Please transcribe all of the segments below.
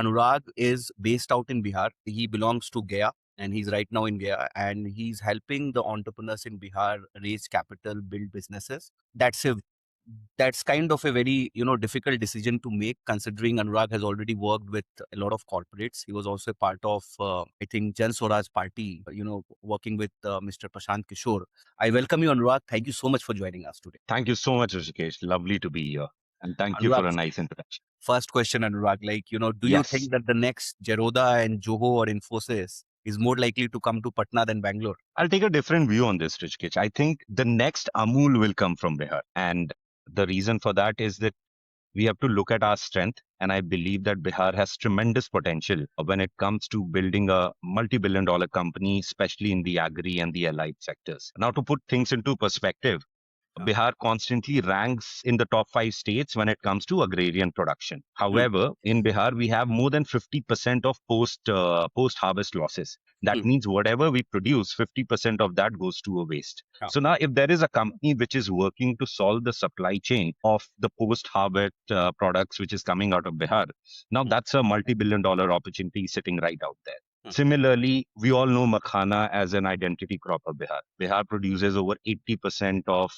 Anurag is based out in Bihar. He belongs to Gaya and he's right now in Gaya and he's helping the entrepreneurs in Bihar raise capital, build businesses. That's kind of a very difficult decision to make, considering Anurag has already worked with a lot of corporates. He was also a part of I think Jan Suraaj party, working with Mr. Prashant Kishore. I welcome you, Anurag. Thank you so much for joining us today. Thank you so much, Rishikesh. Lovely to be here. And thank you Anurag, for a nice introduction. first question, Anurag, do you Yes, think that the next Zerodha and Joho or Infosys is more likely to come to Patna than Bangalore? I'll take a different view on this, Rishikesh. I think the next Amul will come from Bihar. And the reason for that is that we have to look at our strength. And I believe that Bihar has tremendous potential when it comes to building a multi-billion dollar company, especially in the agri and the allied sectors. Now, to put things into perspective, Bihar constantly ranks in the top 5 states when it comes to agrarian production. However, in Bihar, we have more than 50% of post harvest losses. That means whatever we produce, 50% of that goes to a waste. So now, if there is a company which is working to solve the supply chain of the post harvest products which is coming out of Bihar, now that's a multi-billion dollar opportunity sitting right out there. Similarly, we all know makhana as an identity crop of Bihar. Bihar produces over 80% of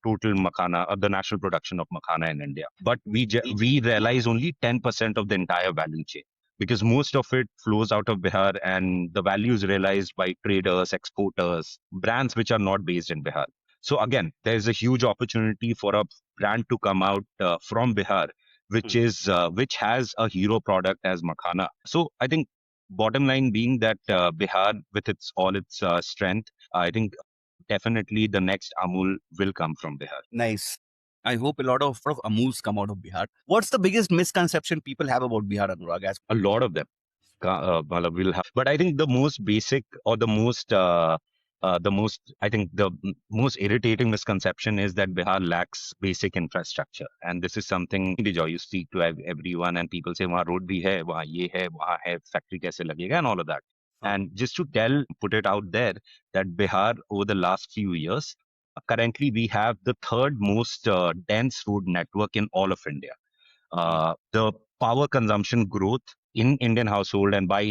total makhana, or the national production of makhana in India. But we realize only 10% of the entire value chain, because most of it flows out of Bihar and the value is realized by traders, exporters, brands which are not based in Bihar. So again, there is a huge opportunity for a brand to come out from Bihar, which has a hero product as makhana. So I think bottom line being that Bihar, with its strength, I think definitely the next Amul will come from Bihar. Nice. I hope a lot of Amuls come out of Bihar. What's the biggest misconception people have about Bihar, Anurag? A lot of them will have, but I think the most basic or I think the most irritating misconception is that Bihar lacks basic infrastructure, and this is something you speak to everyone, and people say, "वहाँ road भी है, वहाँ ये है, वहाँ है, factory कैसे लगेगा," and all of that. And just to put it out there, that Bihar over the last few years, currently we have the third most dense road network in all of India. The power consumption growth in Indian household and by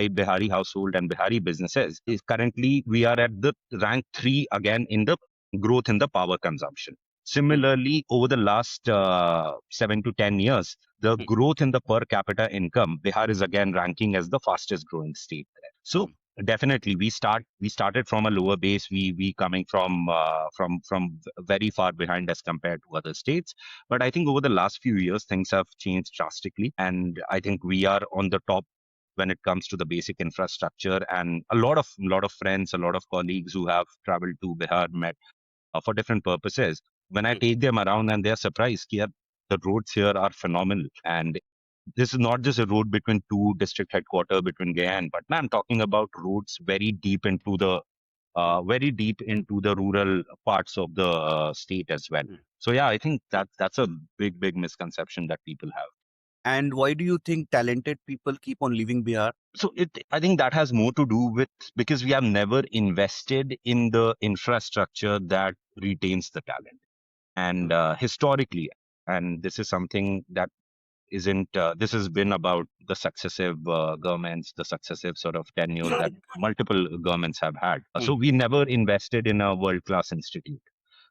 Bihari household and Bihari businesses is currently we are at the rank 3 again in the growth in the power consumption. Similarly, over the last 7 to 10 years, the growth in the per capita income, Bihar is again ranking as the fastest growing state there. So definitely we started from a lower base. We coming from very far behind as compared to other states. But I think over the last few years, things have changed drastically. And I think we are on the top when it comes to the basic infrastructure. And a lot of friends, a lot of colleagues who have traveled to Bihar, met for different purposes. When I take them around and they're surprised, yeah, the roads here are phenomenal. And this is not just a road between two district headquarters between Gaya and Patna. I'm talking about roads very deep into the rural parts of the state as well. So yeah, I think that's a big misconception that people have. And why do you think talented people keep on leaving Bihar? So I think that has more to do with because we have never invested in the infrastructure that retains the talent. And historically, and this is something that isn't this has been about the successive governments, the successive sort of tenure that multiple governments have had. So we never invested in a world-class institute.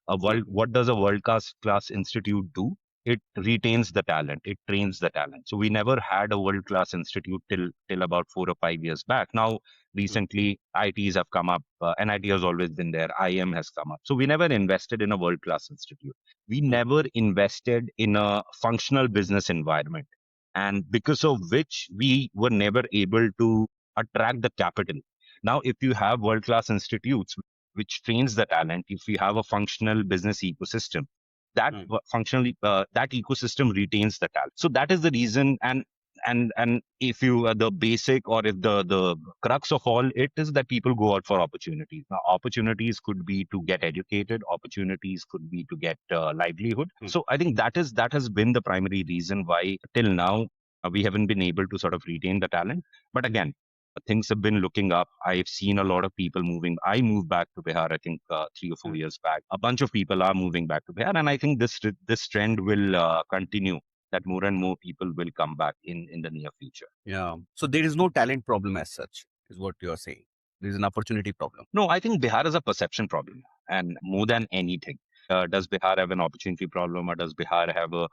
What does a world-class institute do? It retains the talent, it trains the talent. So we never had a world-class institute till about 4 or 5 years back. Now recently ITs have come up, NIT has always been there, IM has come up. So we never invested in a world-class institute. We never invested in a functional business environment, and because of which we were never able to attract the capital. Now if you have world-class institutes which trains the talent, if you have a functional business ecosystem, that that ecosystem retains the talent. So that is the reason. And if you the basic, or if the crux of all it is that people go out for opportunities. Now opportunities could be to get educated, opportunities could be to get livelihood. So I think that has been the primary reason why till now we haven't been able to sort of retain the talent. But again, things have been looking up. I've seen a lot of people moving. I moved back to Bihar, I think 3 or 4 years back. A bunch of people are moving back to Bihar, and I think this trend will continue that more and more people will come back in the near future. Yeah. So there is no talent problem as such, is what you are saying. There is an opportunity problem. No, I think Bihar is a perception problem, and more than anything. Does Bihar have an opportunity problem, or does Bihar have a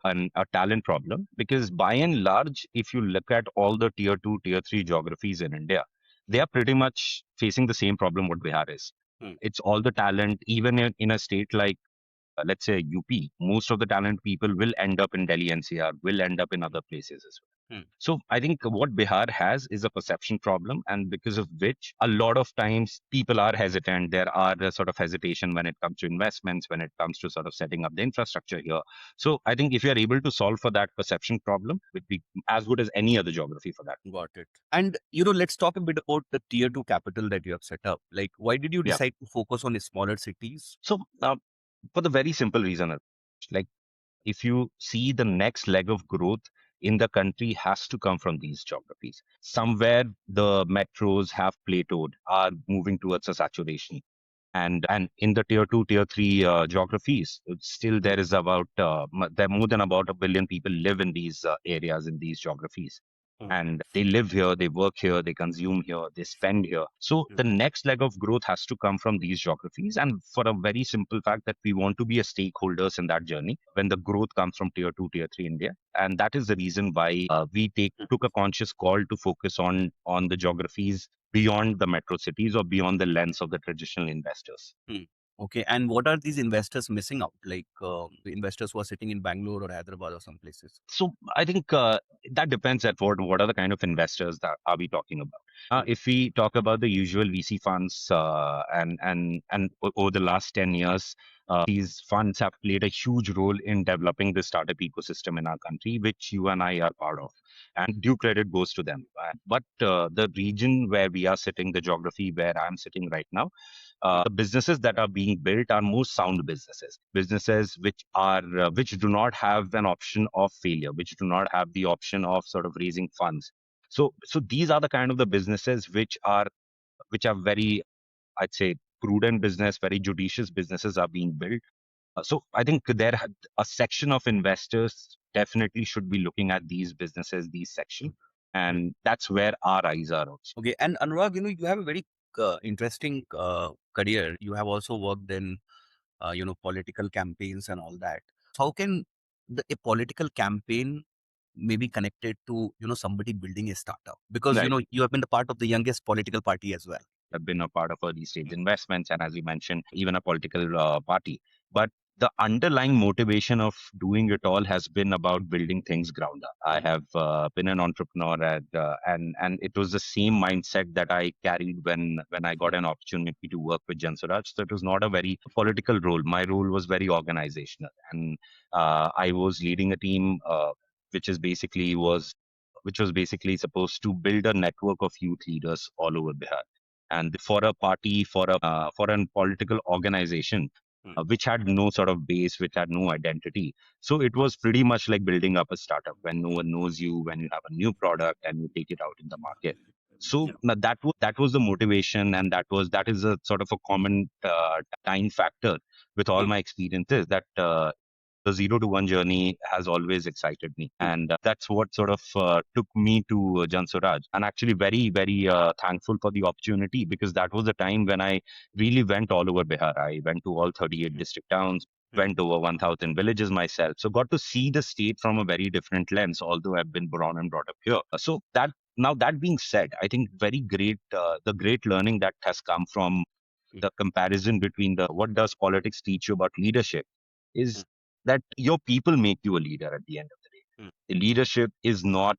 talent problem? Because by and large, if you look at all the tier two, tier three geographies in India, they Hmm. are pretty much facing the same problem what Bihar is. Hmm. It's all the talent, even in a state like, let's say, UP, most of the talent people will end up in Delhi NCR, will end up in other places as well. Hmm. So I think what Bihar has is a perception problem, and because of which a lot of times people are hesitant. There are a sort of hesitation when it comes to investments, when it comes to sort of setting up the infrastructure here. So I think if you are able to solve for that perception problem, it would be as good as any other geography for that. Got it. And let's talk a bit about the tier two capital that you have set up. Like, why did you Yeah. decide to focus on smaller cities? So for the very simple reason, like if you see the next leg of growth in the country has to come from these geographies. Somewhere the metros have plateaued, are moving towards a saturation. And in the tier two, tier three geographies, still Hmm. there is about there are more than about 1 billion people live in these areas, in these geographies, Hmm. and they live here, they work here, they consume here, they spend here. So Hmm. the next leg of growth has to come from these geographies, and for a very simple fact that we want to be a stakeholders in that journey when the growth comes from tier two, tier three India, and that is the reason why we took a conscious call to focus on the geographies beyond the metro cities or beyond the lens of the traditional investors. Hmm. Okay. And what are these investors missing out? Like the investors who are sitting in Bangalore or Hyderabad or some places? So I think that depends at what are the kind of investors that are we talking about. Hmm. If we talk about the usual VC funds, over the last 10 years, these funds have played a huge role in developing the startup ecosystem in our country, which you and I are part of. And due credit goes to them. But the region where we are sitting, the geography where I'm sitting right now, Hmm. the businesses that are being built are more sound businesses, businesses which do not have an option of failure, which do not have the option of sort of raising funds. So these are the kind of the businesses which are very, I'd say, prudent business, very judicious businesses are being built. So I think a section of investors definitely should be looking at these businesses, these section, Hmm. and that's where our eyes are also. Okay. And Anurag, you have a very interesting career. You have also worked in, political campaigns and all that. How can a political campaign may be connected to, somebody building a startup? Because, Right. you have been the part of the youngest political party as well. Have been a part of early stage Hmm. investments, and as you mentioned, even a political party. But the underlying motivation of doing it all has been about building things ground up. I Hmm. have been an entrepreneur, and it was the same mindset that I carried when I got an opportunity to work with Jan Suraaj. So it was not a very political role. My role was very organizational, and I was leading a team which is basically was which was basically supposed to build a network of youth leaders all over Bihar, and for a party, for a political organization Hmm. which had no sort of base, which had no identity. So it was pretty much like building up a startup when no one knows you, when you have a new product and you take it out in the market. So Yeah. now that was the motivation, and that is a sort of a common time factor with all Hmm. my experiences, that the 0 to 1 journey has always excited me. Hmm. And that's what sort of took me to Jan Suraaj. And actually, very, very thankful for the opportunity, because that was the time when I really went all over Bihar. I went to all 38 Hmm. district towns, Hmm. went over 1,000 villages myself. So got to see the state from a very different lens, although I've been born and brought up here. So that being said, I think very great, the great learning that has come from Hmm. the comparison between the what does politics teach you about leadership Hmm. is that your people make you a leader at the end of the day. Hmm. The leadership is not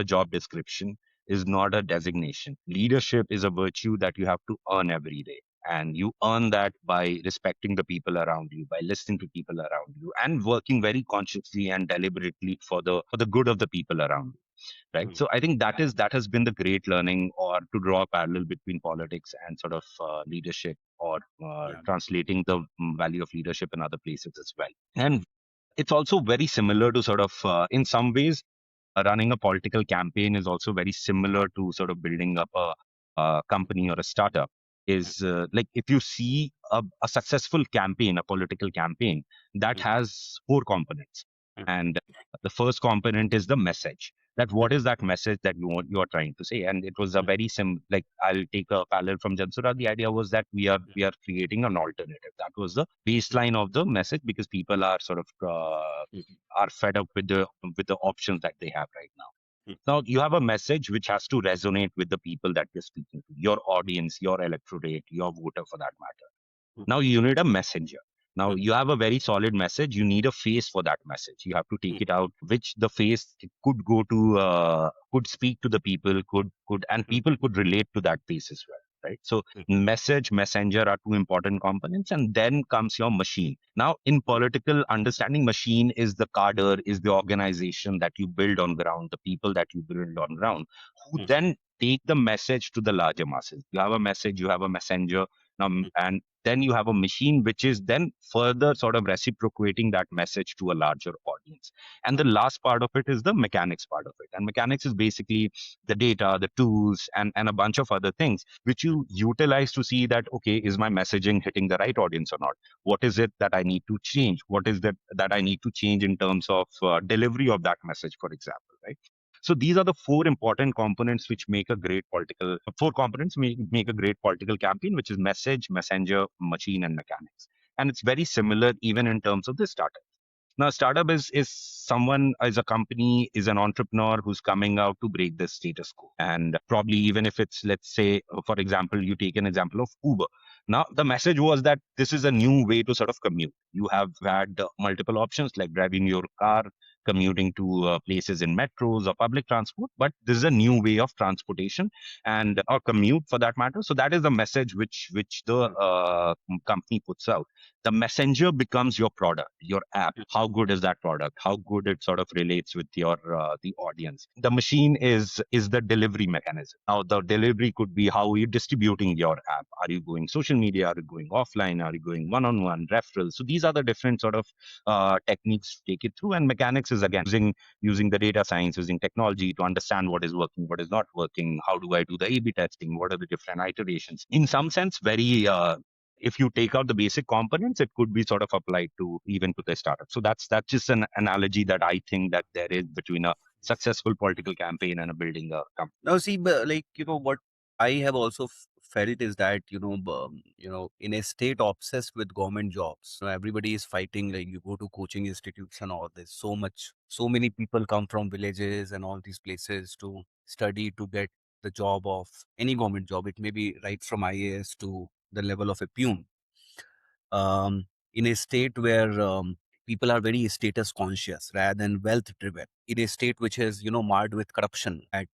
a job description, is not a designation. Leadership is a virtue that you have to earn every day, and you earn that by respecting the people around you, by listening to people around you, and working very consciously and deliberately for the good of the people around you, right? Hmm. So I think that has been the great learning, or to draw a parallel between politics and sort of leadership, or Yeah. translating the value of leadership in other places as well. And it's also very similar to sort of in some ways, running a political campaign is also very similar to sort of building up a company or a startup. Hmm. Is like if you see a successful campaign, a political campaign, that Hmm. has four components. And the first component is the message. That what is that message that you are trying to say? And it was a very like I'll take a parallel from Jan Suraaj. The idea was that we are creating an alternative. That was the baseline of the message because people are sort of are fed up with the options that they have right now. Now you have a message which has to resonate with the people that you're speaking to, your audience, your electorate, your voter for that matter. Now you need a messenger. Now you have a very solid message. You need a face for that message. You have to take it out, which the face could go to, could speak to the people, and people could relate to that face as well. Right. So message, messenger are two important components, and then comes your machine. Now, in political understanding, machine is the cadre, is the organization that you build on ground, the people that you build on ground, who then take the message to the larger masses. You have a message, you have a messenger, and then you have a machine which is then further sort of reciprocating that message to a larger audience. And the last part of it is the mechanics part of it. And mechanics is basically the data, the tools, and a bunch of other things which you utilize to see that, okay, is my messaging hitting the right audience or not? What is it that I need to change? What is that I need to change in terms of delivery of that message, for example, right? So these are the four important components which make a great political, four components make a great political campaign, which is message, messenger, machine, and mechanics. And it's very similar even in terms of the startup. Now, a startup is someone, is a company, is an entrepreneur who's coming out to break the status quo. And probably even if it's, let's say, for example, you take an example of Uber. Now, the message was that this is a new way to sort of commute. You have had multiple options like driving your car, commuting to places in metros or public transport, but this is a new way of transportation and or commute for that matter. So that is the message which the company puts out. The messenger becomes your product, your app. How good is that product? How good it sort of relates with your the audience? The machine is the delivery mechanism. Now the delivery could be how you're distributing your app. Are you going social media? Are you going offline? Are you going one-on-one referrals? So these are the different sort of techniques to take it through. And mechanics is again using the data science, using technology to understand what is working, what is not working. How do I do the A/B testing? What are the different iterations? In some sense, very if you take out the basic components, it could be sort of applied to even to the startup. So that's just an analogy that I think that there is between a successful political campaign and a building a company. Now, see, but like what I have also felt is that in a state obsessed with government jobs, everybody is fighting. Like you go to coaching institutes and all this. So many people come from villages and all these places to study to get the job of any government job. It may be right from IAS to the level of a peon. In a state where people are very status conscious rather than wealth driven, in a state which is marred with corruption at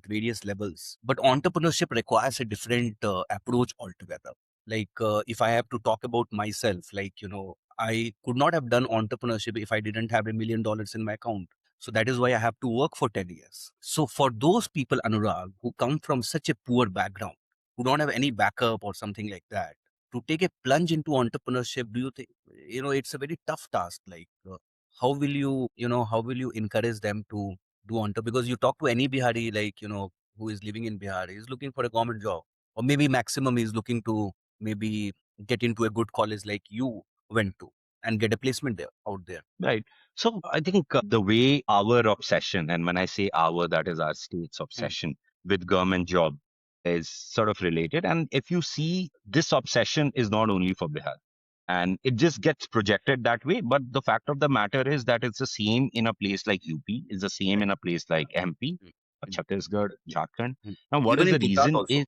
various levels. But entrepreneurship requires a different approach altogether. Like if I have to talk about myself, like I could not have done entrepreneurship if I didn't have $1 million in my account. So that is why I have to work for 10 years. So for those people, Anurag, who come from such a poor background, who don't have any backup or something like that, to take a plunge into entrepreneurship, do you think it's a very tough task? Like how will you encourage them to do entrepreneurship? Because you talk to any Bihari, like who is living in Bihar, is looking for a government job, or maybe maximum is looking to maybe get into a good college like you went to and get a placement there out there. Right. So I think the way our obsession, and when I say our, that is our state's Mm, obsession with government job is sort of related. And if you see, this obsession is not only for Bihar, and it just gets projected that way. But the fact of the matter is that it's the same in a place like UP, it's the same right. in a place like MP, Mm, mm, Chhattisgarh, Jharkhand. mm. Now, what Even is in the Gujarat reason? also.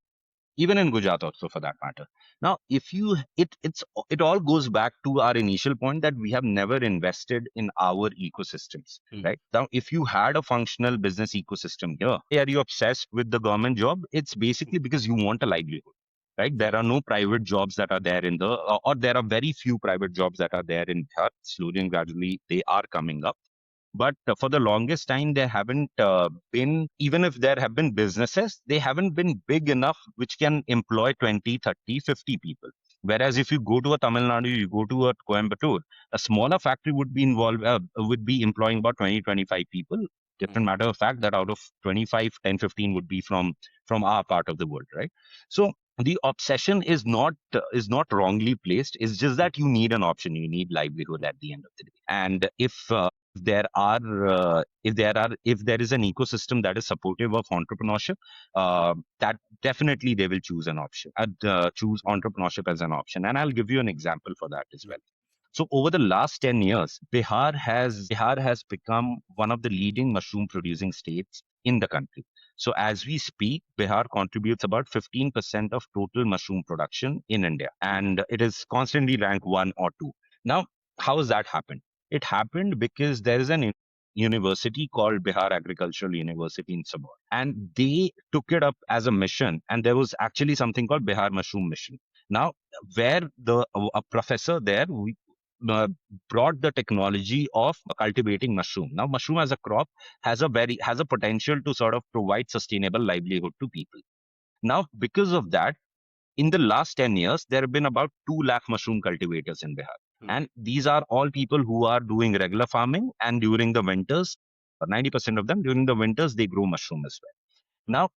Even in Gujarat also for that matter. Now, if you it all goes back to our initial point that we have never invested in our ecosystems. Mm, Right now, if you had a functional business ecosystem here, why are you obsessed with the government job? It's basically because you want a livelihood. Right, there are no private jobs that are there in the, or there are very few private jobs that are there in Bihar. Slowly and gradually, they are coming up. But for the longest time, there haven't been, even if there have been businesses, they haven't been big enough which can employ 20, 30, 50 people. Whereas if you go to a Tamil Nadu, you go to a Coimbatore, a smaller factory would be employing about 20, 25 people. mm, Different matter of fact that out of 25, 10, 15 would be from our part of the world, right? So the obsession is not wrongly placed. It's just that you need an option. You need livelihood at the end of the day. And if if there is an ecosystem that is supportive of entrepreneurship, that definitely they will choose an option, choose entrepreneurship as an option. And I'll give you an example for that as well. So over the last 10 years, Bihar has become one of the leading mushroom producing states in the country. So as we speak, Bihar contributes about 15% of total mushroom production in India, and it is constantly ranked one or two. Now, how has that happened? It happened because there is an university called Bihar Agricultural University in Sabor, and they took it up as a mission. And there was actually something called Bihar Mushroom Mission. Now, where the a professor there uh, brought the technology of cultivating mushroom. Now, mushroom as a crop has a potential to sort of provide sustainable livelihood to people. Now, because of that, in the last 10 years, there have been about 2 lakh mushroom cultivators in Bihar. And these are all people who are doing regular farming, and during the winters, 90% of them during the winters, they grow mushroom as well. Now,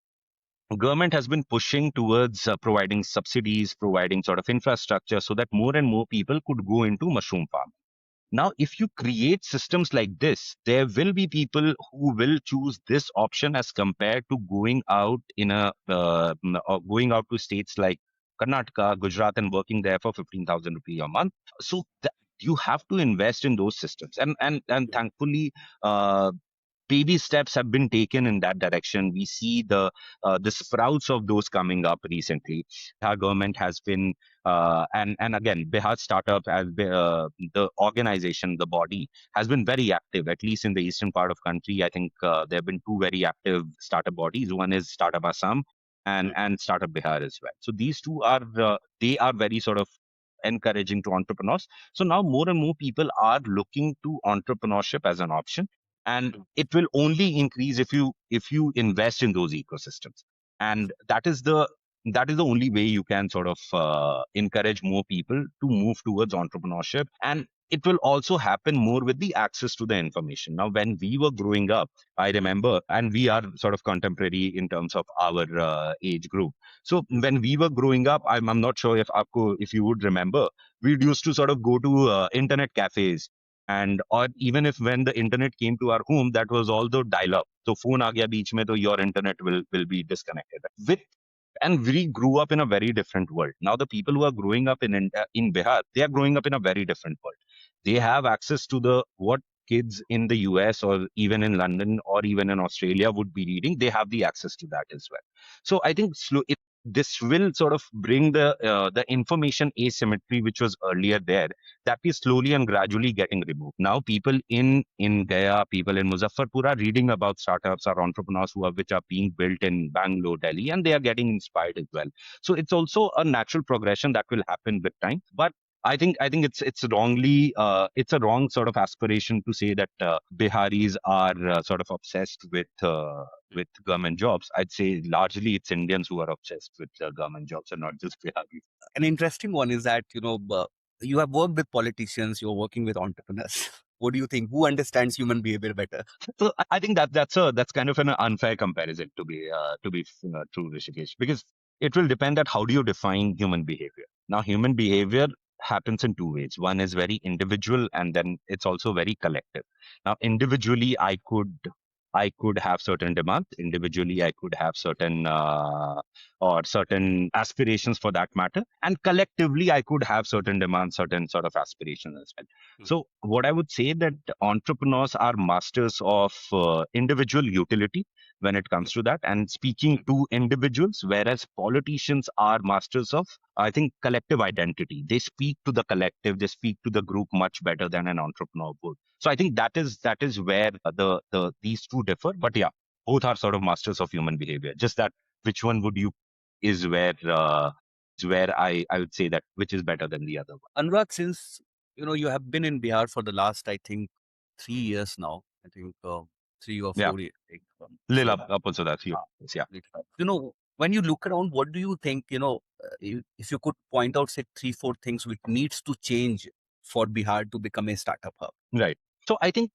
government has been pushing towards providing subsidies, providing sort of infrastructure so that more and more people could go into mushroom farming. Now, if you create systems like this, there will be people who will choose this option as compared to going out to states like Karnataka, Gujarat, and working there for 15,000 rupees a month. So you have to invest in those systems, and thankfully, uh, baby steps have been taken in that direction. We see the sprouts of those coming up recently. Our government has been and again, Bihar startup as the organization, the body has been very active, at least in the eastern part of country. I think there have been two very active startup bodies. One is Startup Assam and Startup Bihar as well. So these two are they are very sort of encouraging to entrepreneurs. So now more and more people are looking to entrepreneurship as an option, and it will only increase if you invest in those ecosystems. And that is the only way you can sort of encourage more people to move towards entrepreneurship. And it will also happen more with the access to the information. Now, when we were growing up, I remember, and we are sort of contemporary in terms of our age group. So when we were growing up, I'm not sure if you would remember, we used to sort of go to internet cafes, and or even if when the internet came to our home, that was all the dial up. So phone aa gaya beech mein, to your internet will be disconnected. And we grew up in a very different world. Now, the people who are growing up in Bihar, they are growing up in a very different world. They have access to the what kids in the US or even in London or even in Australia would be reading. They have the access to that as well. So I think this will sort of bring the information asymmetry which was earlier there, that is slowly and gradually getting removed. Now, people in Gaya, people in Muzaffarpur are reading about startups or entrepreneurs which are being built in Bangalore, Delhi, and they are getting inspired as well. So it's also a natural progression that will happen with time. But I think it's a wrong sort of aspiration to say that Biharis are sort of obsessed with government jobs. I'd say largely it's Indians who are obsessed with government jobs and not just Biharis. An interesting one is that, you have worked with politicians, you're working with entrepreneurs. What do you think? Who understands human behavior better? So I think that's kind of an unfair comparison to be true, Rishikesh, because it will depend at how do you define human behavior. Now, human behavior happens in two ways. One is very individual, and then it's also very collective. Now, individually, I could have certain demands. Individually, I could have certain aspirations for that matter, and collectively, I could have certain demands, certain sort of aspirations as well. So, what I would say that entrepreneurs are masters of individual utility when it comes to that, and speaking to individuals, whereas politicians are masters of, I think, collective identity. They speak to the collective, they speak to the group much better than an entrepreneur would. So I think that is where these two differ. But yeah, both are sort of masters of human behavior. Just that which one would you is where I would say that which is better than the other one. Anurag, since you have been in Bihar for the last, I think, 3 years now. I think 3 or 4 years. Lil So, up also that few. Yeah. when you look around, what do you think? If you could point out, say, 3, 4 things which needs to change for Bihar to become a startup hub. Right. So I think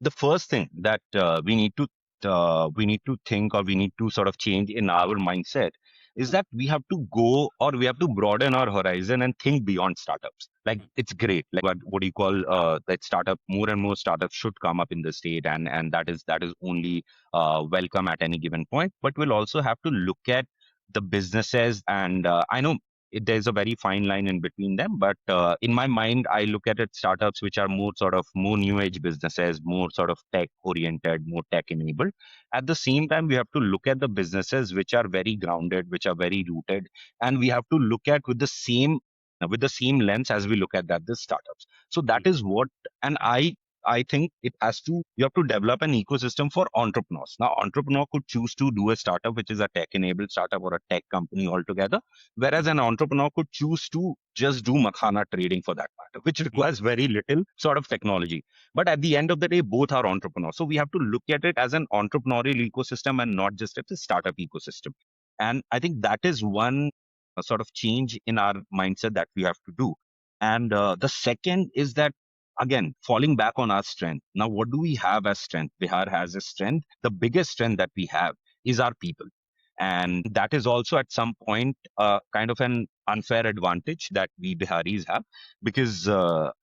the first thing that we need to think, or we need to sort of change in our mindset is that we have to go, or we have to broaden our horizon and think beyond startups. Like, it's great. Like, what do you call that startup? More and more startups should come up in the state, and that is only welcome at any given point. But we'll also have to look at the businesses, and I know there's a very fine line in between them, but in my mind, I look at it startups which are more sort of more new age businesses, more sort of tech oriented, more tech enabled. At the same time, we have to look at the businesses which are very grounded, which are very rooted, and we have to look at with the same lens as we look at that the startups. So that is what, and I think it has to, you have to develop an ecosystem for entrepreneurs. Now, entrepreneur could choose to do a startup, which is a tech enabled startup or a tech company altogether. Whereas an entrepreneur could choose to just do makhana trading for that matter, which requires very little sort of technology. But at the end of the day, both are entrepreneurs. So we have to look at it as an entrepreneurial ecosystem and not just as a startup ecosystem. And I think that is one sort of change in our mindset that we have to do. And the second is that, again, falling back on our strength. Now, what do we have as strength? Bihar has a strength. The biggest strength that we have is our people. And that is also at some point kind of an unfair advantage that we Biharis have, because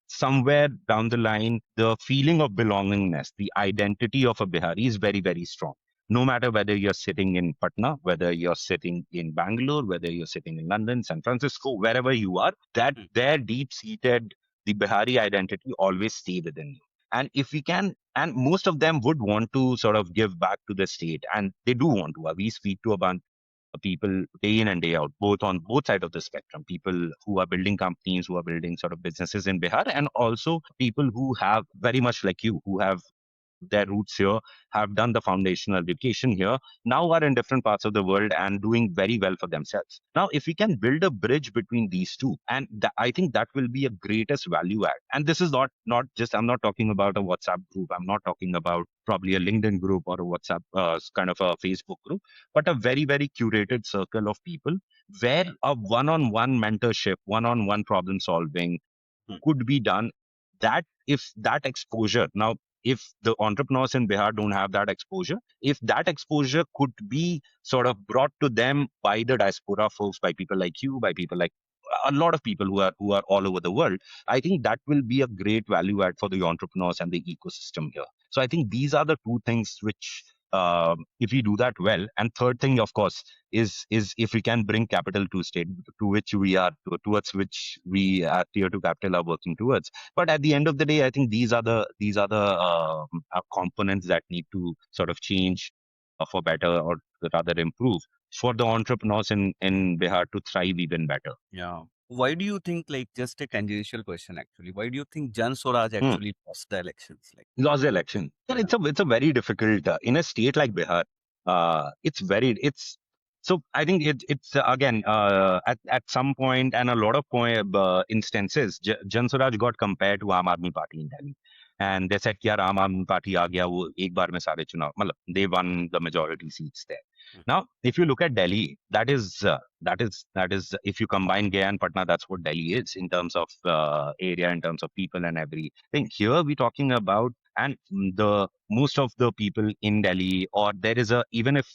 somewhere down the line, the feeling of belongingness, the identity of a Bihari is very, very strong. No matter whether you're sitting in Patna, whether you're sitting in Bangalore, whether you're sitting in London, San Francisco, wherever you are, that their deep seated, the Bihari identity always stay within you. And if we can, and most of them would want to sort of give back to the state, and they do want to. We speak to a bunch of people day in and day out, both on both sides of the spectrum, people who are building companies, who are building sort of businesses in Bihar, and also people who have, very much like you, who have their roots here, have done the foundational education here, now are in different parts of the world and doing very well for themselves. Now, if we can build a bridge between these two, and I think that will be a greatest value add. And this is not just, I'm not talking about a WhatsApp group, I'm not talking about probably a LinkedIn group or a WhatsApp kind of a Facebook group, but a very, very curated circle of people where a one-on-one mentorship, one-on-one problem solving could be done. That, if that exposure, now, if the entrepreneurs in Bihar don't have that exposure, if that exposure could be sort of brought to them by the diaspora folks, by people like you, by people like a lot of people who are all over the world, I think that will be a great value add for the entrepreneurs and the ecosystem here. So I think these are the two things which, if we do that well. And third thing, of course, is if we can bring capital to state, to which we are towards which we at tier 2 capital are working towards. But at the end of the day, I think these are the components that need to sort of change for better, or rather improve, for the entrepreneurs in Bihar to thrive even better. Yeah. Why do you think, like, just a tangential question actually, why do you think Jan Swaraj Hmm. actually lost the elections? Like, Lost the election. Yeah, it's a very difficult in a state like Bihar. It's so I think it's again at some point, and a lot of instances, Jan Suraaj got compared to Aam Aadmi Party in Delhi, and they said कि यार आम आदमी party आ गया वो एक बार में सारे चुनाव, मतलब they won the majority seats there. Now, if you look at Delhi, that is if you combine Gaya and Patna, that's what Delhi is in terms of area, in terms of people and everything. Here we're talking about, and the most of the people in Delhi, or there is a, even if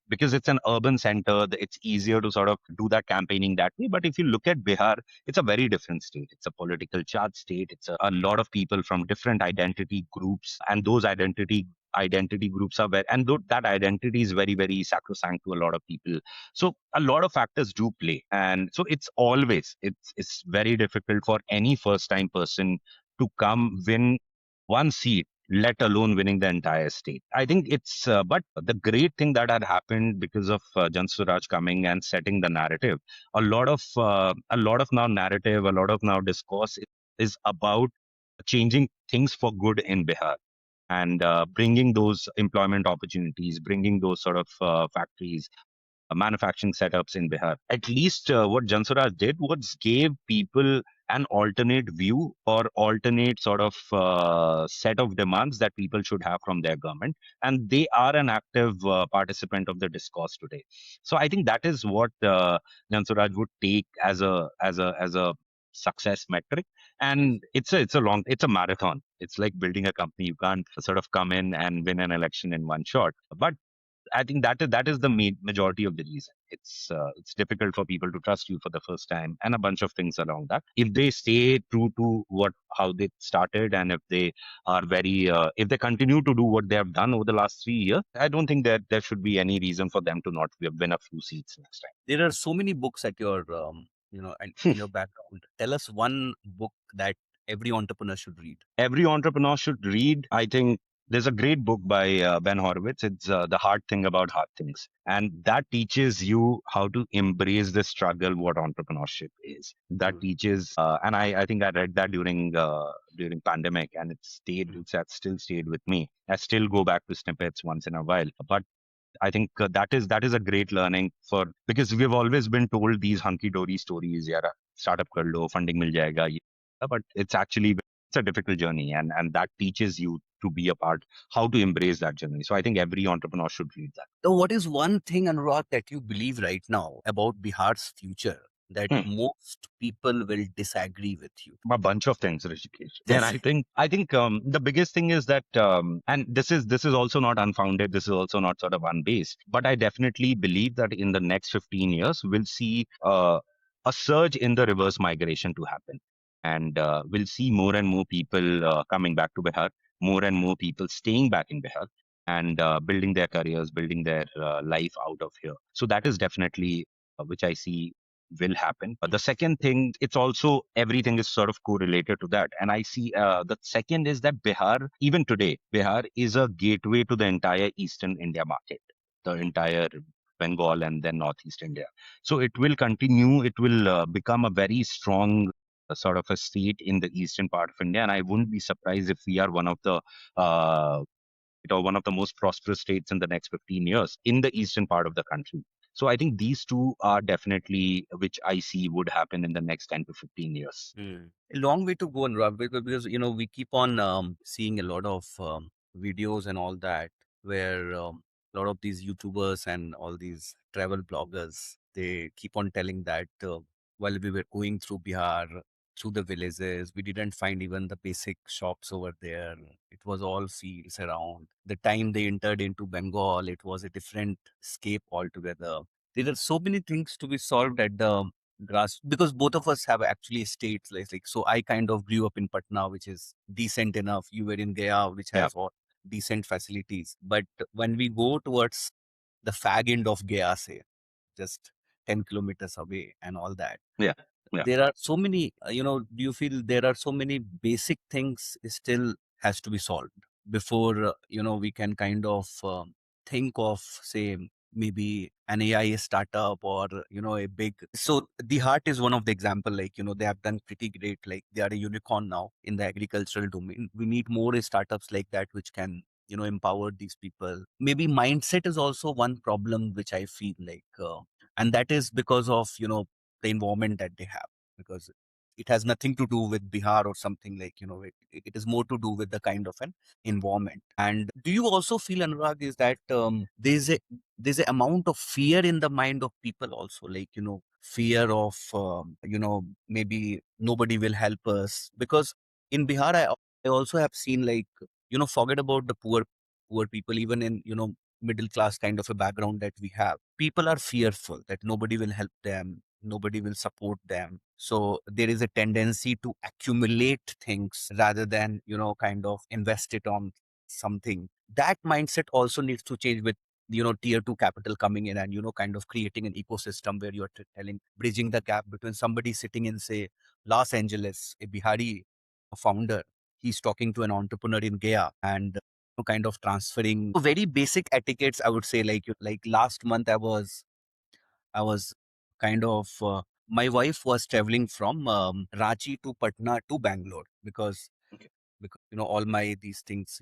because it's an urban center, it's easier to sort of do that campaigning that way. But if you look at Bihar, it's a very different state. It's a political charged state. It's a lot of people from different identity groups, and those identity groups are very, and that identity is very, very sacrosanct to a lot of people. So a lot of factors do play, and so it's very difficult for any first time person to come win one seat, let alone winning the entire state. I think it's, but the great thing that had happened because of Jan Suraj coming and setting the narrative, a lot of now narrative, a lot of now discourse is about changing things for good in Bihar, and bringing those employment opportunities, bringing those sort of factories, manufacturing setups in Bihar. At least what Jansuraj did was gave people an alternate view, or alternate sort of set of demands that people should have from their government, and they are an active participant of the discourse today. So I think that is what Jansuraj would take as a success metric. And it's a marathon. It's like building a company. You can't sort of come in and win an election in one shot. But I think that is the majority of the reason. It's difficult for people to trust you for the first time, and a bunch of things around that. If they stay true to what how they started, and if they are very if they continue to do what they have done over the last 3 years, I don't think that there should be any reason for them to not win a few seats next There are so many books at your, and time. in your background. Tell us one book that every entrepreneur should read. Every entrepreneur should read. I think there's a great book by Ben Horowitz. It's The Hard Thing About Hard Things. And that teaches you how to embrace the struggle, what entrepreneurship is. That Mm, teaches, and I think I read that during pandemic, and mm, still stayed with me. I still go back to snippets once in a while. But I think that is a great learning for, because we've always been told these hunky dory stories. Yeah, startup kar lo, funding mil jayega. But it's a difficult journey, and that teaches you to be a part, how to embrace that journey. So I think every entrepreneur should read that. So, what is one thing, Anurag, that you believe right now about Bihar's future that Hmm. most people will disagree with you? A bunch of things, Rishikesh. And Yes. I think the biggest thing is that, and this is also not unfounded. This is also not sort of unbased. But I definitely believe that in the next 15 years, we'll see a surge in the reverse migration to happen, and we'll see more and more people coming back to Bihar, more and more people staying back in Bihar, and building their careers, building their life out of here. So that is definitely which I see will happen. But the second thing, it's also everything is sort of correlated to that. And I see the second is that Bihar, even today, Bihar is a gateway to the entire Eastern India market, the entire Bengal and then Northeast India. So it will continue, it will become a very strong sort of a state in the eastern part of India. And I wouldn't be surprised if we are uh, one of the most prosperous states in the next 15 years in the eastern part of the country. So I think these two are definitely which I see would happen in the next 10 to 15 years. Mm. A long way to go, Anurag, because we keep on seeing a lot of videos and all that where a lot of these YouTubers and all these travel bloggers, they keep on telling that while we were going through Bihar, through the villages, we didn't find even the basic shops over there. It was all fields around. The time they entered into Bengal, it was a different scape altogether. There are so many things to be solved at the grass, because both of us have actually states like so I kind of grew up in Patna, which is decent enough. You were in Gaya, which Yeah, has all decent facilities. But when we go towards the fag end of Gaya, say just 10 kilometers away and all that, yeah, yeah. there are so many do you feel there are so many basic things still has to be solved before we can kind of think of, say, maybe an AI startup or a big. So the Heart is one of the example, like they have done pretty great, like they are a unicorn now in the agricultural domain. We need more startups like that which can empower these people. Maybe mindset is also one problem which I feel like and that is because of the environment that they have, because it has nothing to do with Bihar or something, like it is more to do with the kind of an environment. And do you also feel, Anurag, is that there's a amount of fear in the mind of people also, like fear of maybe nobody will help us, because in Bihar I also have seen, like forget about the poor people, even in middle class kind of a background that we have, people are fearful that nobody will help them, nobody will support them. So there is a tendency to accumulate things rather than kind of invest it on something. That mindset also needs to change with tier 2 capital coming in and kind of creating an ecosystem where you're telling, bridging the gap between somebody sitting in, say, Los Angeles, a Bihari founder, he's talking to an entrepreneur in Gaya, and kind of transferring very basic etiquettes, I would say. Like last month I was kind of my wife was traveling from Ranchi to Patna to Bangalore, Okay. because all my these things,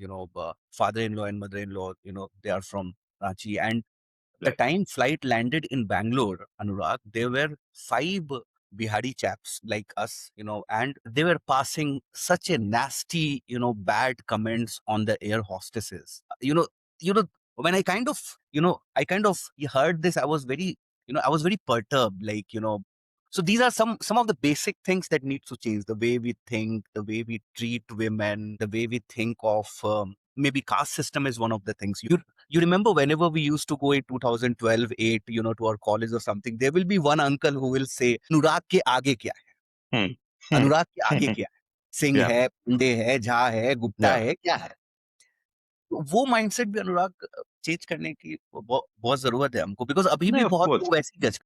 father-in-law and mother-in-law, they are from Ranchi. And the Right. time flight landed in Bangalore, Anurag, there were five Bihari chaps like us, and they were passing such a nasty, bad comments on the air hostesses. When I kind of heard this, I was very perturbed, like, so these are some of the basic things that need to change: the way we think, the way we treat women, the way we think of maybe caste system is one of the things. You remember whenever we used to go in 2012, 8, to our college or something, there will be one uncle who will say, अनुराग के आगे क्या है? Hmm. Hmm. अनुराग के आगे क्या है? Singh Yeah. है, पांडे है, झा है, गुप्ता Yeah. है, क्या है? तो वो माइंडसेट भी अनुराग चेंज करने की बहुत जरूरत है हमको, बिकॉज़ अभी भी No, of बहुत course. लोग वैसे ही जज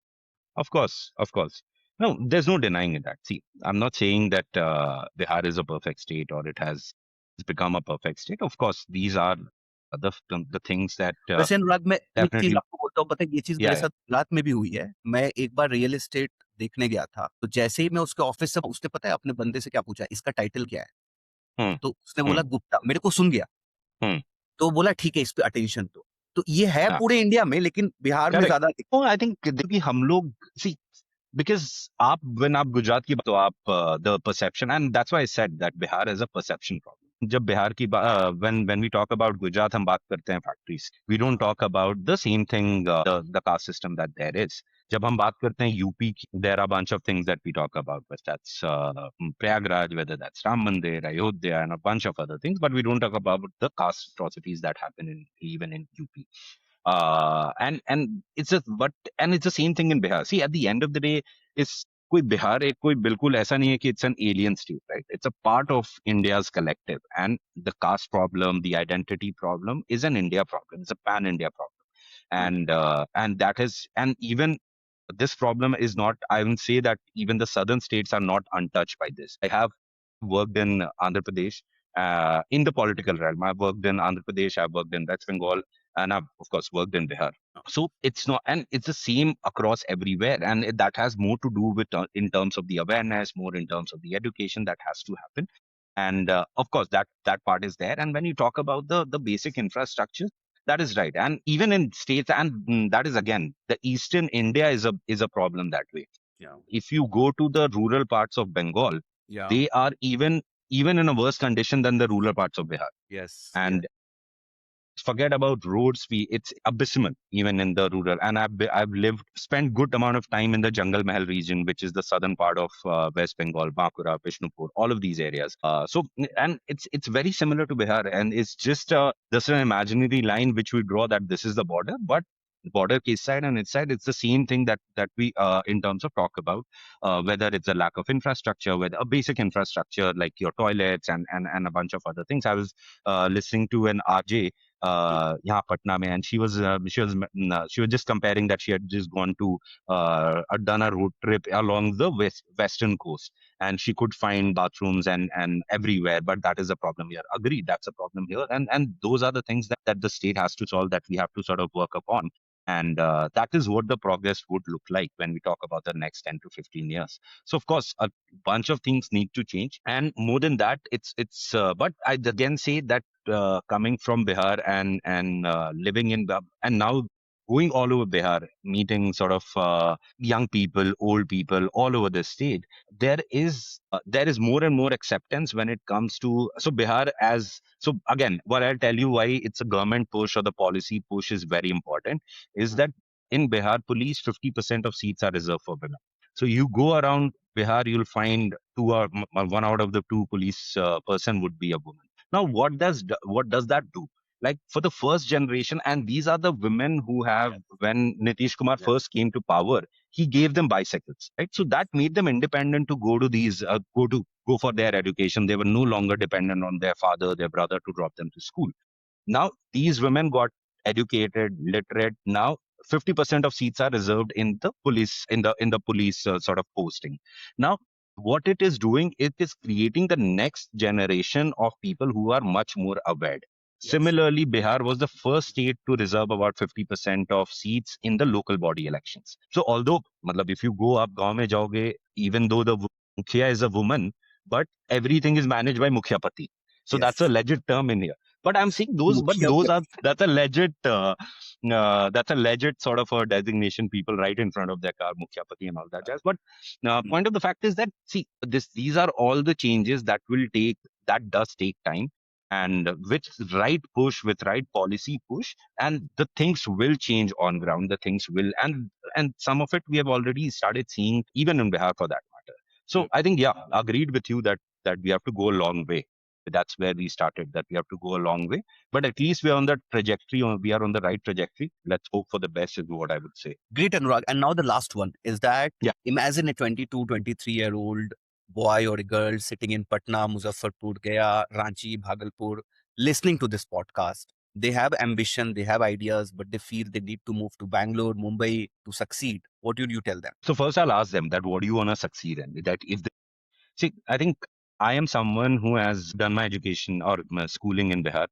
Of course, of course. No, there's no denying it that. See, I'm not saying that Bihar is a perfect state or it has become a perfect state. Of course, these are the things that वैसे अनुराग मैं एक चीज़ definitely, आपको बोलता हूँ, पता है ये चीज़ मेरे yeah, साथ गुजरात में भी हुई है। मैं एक बार रियल एस्टेट देखने गया था, तो जैसे ही मैं उसके ऑफिस से उसने पता है अपने बंदे से क्या पूछा, इसका टाइटल क्या है? yeah. तो उसने Hmm, बोला गुप्ता, मेरे को सुन गया। hmm, तो बोला ठीक है इस पे अटेंशन दो। तो ये है hmm. पूरे इंडिया में, लेकिन बिहार में Correct. ज़्यादा Oh, I think कि हम लोग see because आप when आप गुजरात की बात तो आप the perception and that's why I said that Bihar is a perception problem. जब बिहार की when we talk about Gujarat हम बात करते हैं factories. We don't talk about the same thing the caste system that there is. जब हम बात करते हैं यूपी की, there are a bunch of things that we talk about, whether that's Prayagraj, whether that's Ram Mandir, Ayodhya, and a bunch of other things, but we don't talk about the caste atrocities that happen in even in UP. And it's just but and it's the same thing in Bihar. See, at the end of the day, is कोई बिहार एक कोई बिल्कुल ऐसा नहीं है कि it's an alien state, right? It's a part of India's collective, and the caste problem, the identity problem, is an India problem. It's a pan-India problem, hmm, and that is and even this problem is not. I will say that even the southern states are not untouched by this. I have worked in Andhra Pradesh in the political realm. I've worked in Andhra Pradesh. I've worked in West Bengal, and I've of course worked in Bihar. So it's not, and it's the same across everywhere, and that has more to do with in terms of the awareness, more in terms of the education that has to happen, and of course that part is there. And when you talk about the basic infrastructure, that is right, and even in states, and that is again the eastern India is a problem that way. या, If you go to the rural parts of Bengal, या, they are even in a worse condition than the rural parts of Bihar. Yes, yes, And forget about roads, it's abysmal even in the rural. And I've lived spent good amount of time in the Jungle Mahal region, which is the southern part of West Bengal, Bankura, Bishnupur, all of these areas. And it's very similar to Bihar, and it's just an imaginary line which we draw that this is the border, but border case side and its side, it's the same thing that we in terms of talk about, whether it's a lack of infrastructure, whether a basic infrastructure like your toilets and a bunch of other things. I was listening to an RJ यहाँ पटना में, and she was just comparing that she had just gone to done a road trip along the western coast, and she could find bathrooms and everywhere, but that is a problem here. Agreed, that's a problem here, and those are the things that the state has to solve, that we have to sort of work upon. And that is what the progress would look like when we talk about the next 10 to 15 years. So of course a bunch of things need to change, and more than that, it's but I again say that coming from Bihar and living in and now going all over Bihar, meeting sort of young people, old people all over the state, there is more and more acceptance when it comes to Bihar as so again. What I'll tell you why it's a government push or the policy push is very important is that in Bihar, police 50% of seats are reserved for women. So you go around Bihar, you'll find one out of the two police person would be a woman. Now, what does that do? Like for the first generation, and these are the women who have yes, when Nitish Kumar yes, first came to power, he gave them bicycles, right? So that made them independent to go for their education. They were no longer dependent on their father, their brother to drop them to school. Now these women got educated, literate. Now 50% of seats are reserved in the police in the police sort of posting. Now what it is doing, it is creating the next generation of people who are much more aware. Yes, Similarly, Bihar was the first state to reserve about 50% of seats in the local body elections. So although matlab, if you go up gaon mein jaoge, even though the mukhia is a woman, but everything is managed by mukhyapati. So yes, that's a legit term in here. But I'm seeing those, but मुखिया those are पति, that's a legit sort of a designation. People right in front of their car, Mukhyapati and all that jazz. But point of the fact is that see, these are all the changes that does take time, and with right push, with right policy push, and the things will change on ground. The things will, and some of it we have already started seeing, even in Bihar for that matter. So I think, yeah, agreed with you that we have to go a long way. That's where we started, that we have to go a long way. But at least we are on the trajectory, or we are on the right trajectory. Let's hope for the best is what I would say. Great, Anurag. And now the last one is that Yeah. imagine a 22, 23-year-old boy or a girl sitting in Patna, Muzaffarpur, Gaya, Ranchi, Bhagalpur, listening to this podcast. They have ambition, they have ideas, but they feel they need to move to Bangalore, Mumbai to succeed. What would you tell them? So first I'll ask them that what do you want to succeed in? That if See, I think I am someone who has done my education or my schooling in Bihar,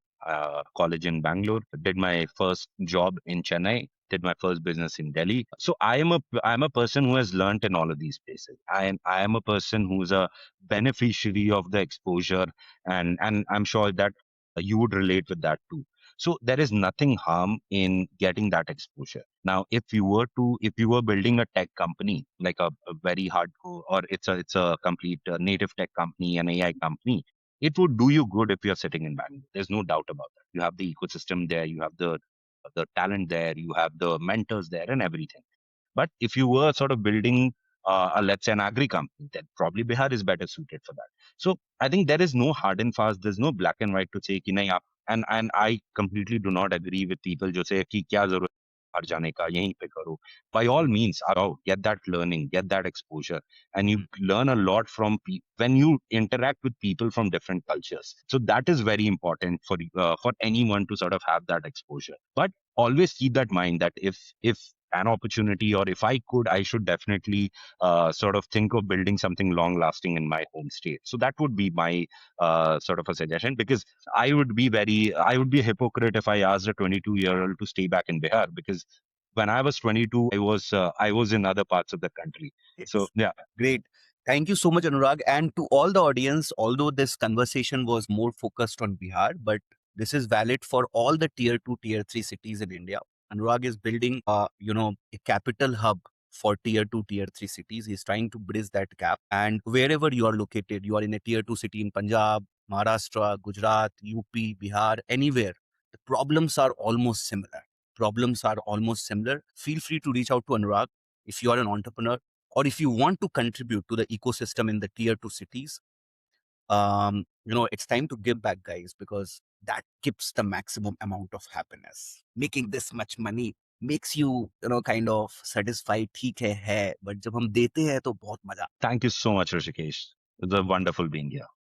college in Bangalore, did my first job in Chennai, did my first business in Delhi. So I'm a person who has learnt in all of these places. I am a person who's a beneficiary of the exposure, and I'm sure that you would relate with that too. So there is nothing harm in getting that exposure. Now, if you were building a tech company, like a very hardcore, or it's a complete native tech company, an AI company, it would do you good if you're sitting in Bangalore. There's no doubt about that. You have the ecosystem there, you have the talent there, you have the mentors there, and everything. But if you were sort of building, let's say, an agri company, then probably Bihar is better suited for that. So I think there is no hard and fast. There's no black and white to say कि नहीं आप, and I completely do not agree with people जो say कि क्या जरूरत है बाहर जाने का, यहीं पे करो. By all means, आओ, get that learning, get that exposure, and you learn a lot from when you interact with people from different cultures. So that is very important for anyone to sort of have that exposure. But always keep that mind that if an opportunity, or if I could, I should definitely sort of think of building something long lasting in my home state. So that would be my sort of a suggestion, because I would be a hypocrite if I asked a 22-year-old to stay back in Bihar, because when I was 22, I was in other parts of the country. So Yes. yeah. Great. Thank you so much, Anurag. And to all the audience, although this conversation was more focused on Bihar, but this is valid for all the tier 2, tier 3 cities in India. Anurag is building, a capital hub for tier 2, tier 3 cities. He's trying to bridge that gap. And wherever you are located, you are in a tier 2 city in Punjab, Maharashtra, Gujarat, UP, Bihar, anywhere, the problems are almost similar. Feel free to reach out to Anurag if you are an entrepreneur, or if you want to contribute to the ecosystem in the tier 2 cities. It's time to give back, guys, because that gives the maximum amount of happiness. Making this much money makes you, kind of satisfied. ठीक है, but जब हम देते हैं तो बहुत मजा. Thank you so much, Rishikesh. It's a wonderful being here.